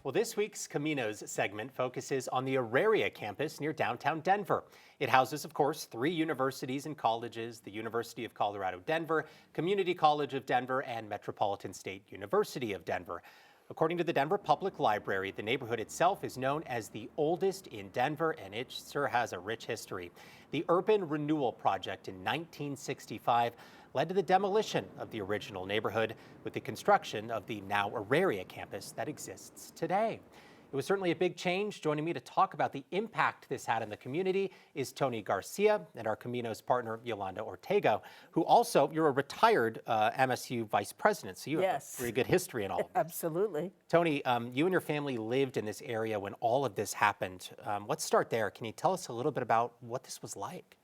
Well, this week's Caminos segment focuses on the Auraria Campus near downtown Denver. It houses, of course, 3 universities and colleges: the University of Colorado Denver, Community College of Denver, and Metropolitan State University of Denver. According to the Denver Public Library, the neighborhood itself is known as the oldest in Denver, and it sure has a rich history. The Urban Renewal Project in 1965 led to the demolition of the original neighborhood with the construction of the now Auraria campus that exists today. It was certainly a big change. Joining me to talk about the impact this had in the community is Tony Garcia and our Caminos partner, Yolanda Ortega, who also, you're a retired MSU vice president, so you have a pretty good history in all of this. Absolutely. Tony, you and your family lived in this area when all of this happened. Let's start there. Can you tell us a little bit about what this was like?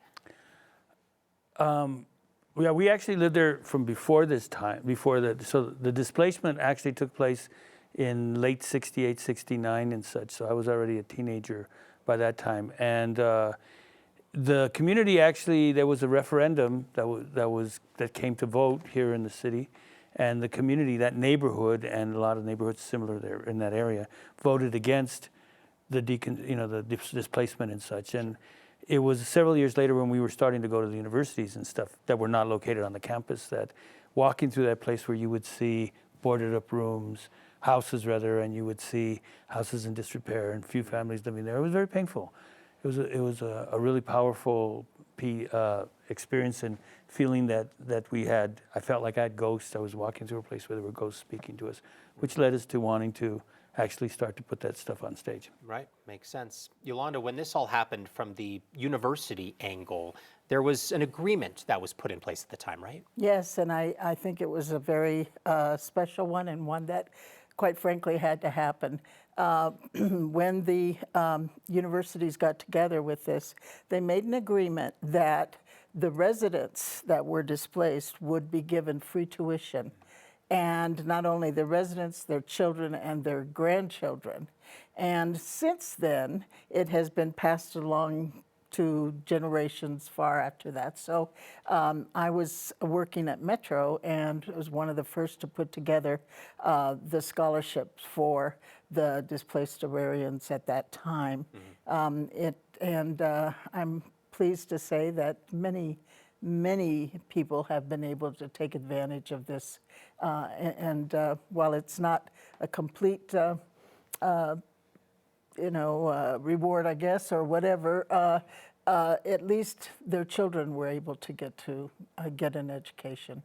Yeah, we actually lived there from before this time, so the displacement actually took place in late 68, 69 and such. So I was already a teenager by that time. And the community actually, there was a referendum that came to vote here in the city. And the community, that neighborhood, and a lot of neighborhoods similar there in that area, voted against the displacement and such. And it was several years later when we were starting to go to the universities and stuff that were not located on the campus, that walking through that place where you would see boarded up rooms, houses rather, and you would see houses in disrepair and few families living there. It was very painful. It was a really powerful experience and feeling that we had. I felt like I had ghosts. I was walking through a place where there were ghosts speaking to us, which led us to wanting to actually start to put that stuff on stage. Right, makes sense. Yolanda, when this all happened from the university angle, there was an agreement that was put in place at the time, right? Yes, and I think it was a very special one, and one that, quite frankly, had to happen. When the universities got together with this, they made an agreement that the residents that were displaced would be given free tuition. And not only the residents, their children and their grandchildren. And since then, it has been passed along to generations far after that. So I was working at Metro and was one of the first to put together the scholarships for the displaced Aurarians at that time. I'm pleased to say that many people have been able to take advantage of this. While it's not a complete, reward, I guess, or whatever, at least their children were able to get an education.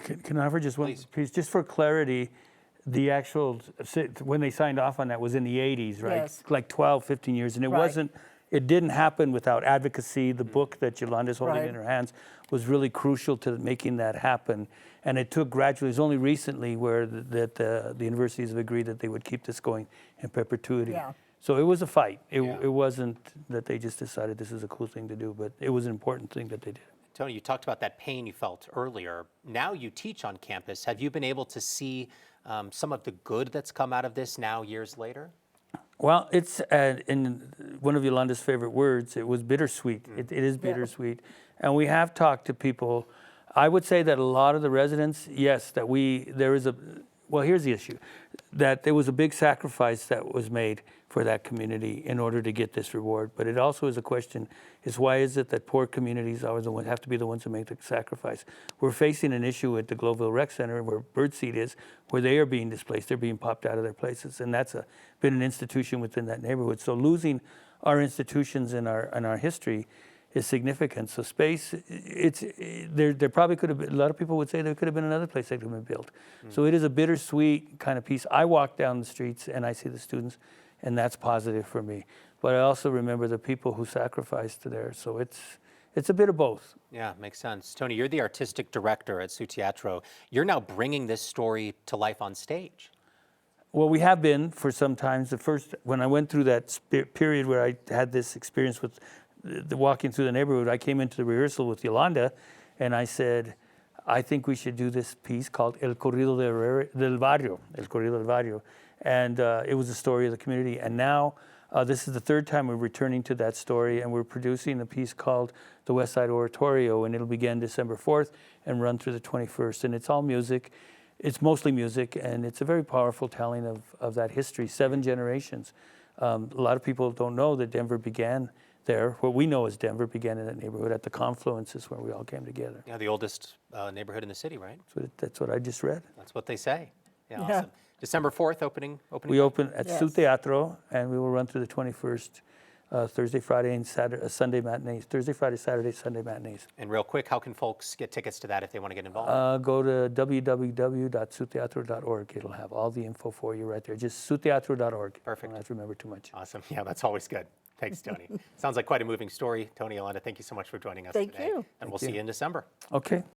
Can I offer just one piece? Just for clarity, the actual, when they signed off on that was in the 80s, right? Yes. Like 12, 15 years, and it didn't happen without advocacy. The book that Yolanda's holding in her hands was really crucial to making that happen. And it took gradually, it's only recently where the universities have agreed that they would keep this going in perpetuity. Yeah. So it was a fight. It wasn't that they just decided this is a cool thing to do, but it was an important thing that they did. Tony, you talked about that pain you felt earlier. Now you teach on campus. Have you been able to see some of the good that's come out of this now, years later? Well, it's, in one of Yolanda's favorite words, it was bittersweet. It is bittersweet. And we have talked to people. I would say that a lot of the residents, yes, well, here's the issue, that there was a big sacrifice that was made for that community in order to get this reward. But it also is a question, why is it that poor communities always have to be the ones who make the sacrifice? We're facing an issue at the Globeville Rec Center where Birdseed is, where they are being displaced. They're being popped out of their places. And that's been an institution within that neighborhood. So losing our institutions in our history is significant. So space, there probably could have been, a lot of people would say there could have been another place that could have been built. So it is a bittersweet kind of piece. I walk down the streets and I see the students, and that's positive for me. But I also remember the people who sacrificed there. So it's a bit of both. Yeah, makes sense. Tony, you're the artistic director at Su Teatro. You're now bringing this story to life on stage. Well, we have been for some time. When I went through that period where I had this experience with walking through the neighborhood, I came into the rehearsal with Yolanda, and I said, I think we should do this piece called El Corrido del Barrio, El Corrido del Barrio. And it was a story of the community. And now this is the third time we're returning to that story, and we're producing a piece called the West Side Oratorio, and it'll begin December 4th and run through the 21st. And it's all music. it's mostly music, and it's a very powerful telling of that history, 7 generations. A lot of people don't know that Denver began there. What we know as Denver began in that neighborhood at the confluences where we all came together. Yeah, the oldest neighborhood in the city, right? That's what I just read. That's what they say. Yeah, Yeah. awesome. December 4th, opening. We open at Yes. Su Teatro, and we will run through the 21st, Thursday, Friday, and Saturday, Sunday matinees. Thursday, Friday, Saturday, Sunday matinees. And real quick, how can folks get tickets to that if they want to get involved? Go to www.suteatro.org. It'll have all the info for you right there. Just suteatro.org. Perfect. Don't have to remember too much. Awesome. Yeah, that's always good. Thanks, Tony. Sounds like quite a moving story. Tony, Yolanda, thank you so much for joining us Thank today. you. And we'll see you in December. Okay.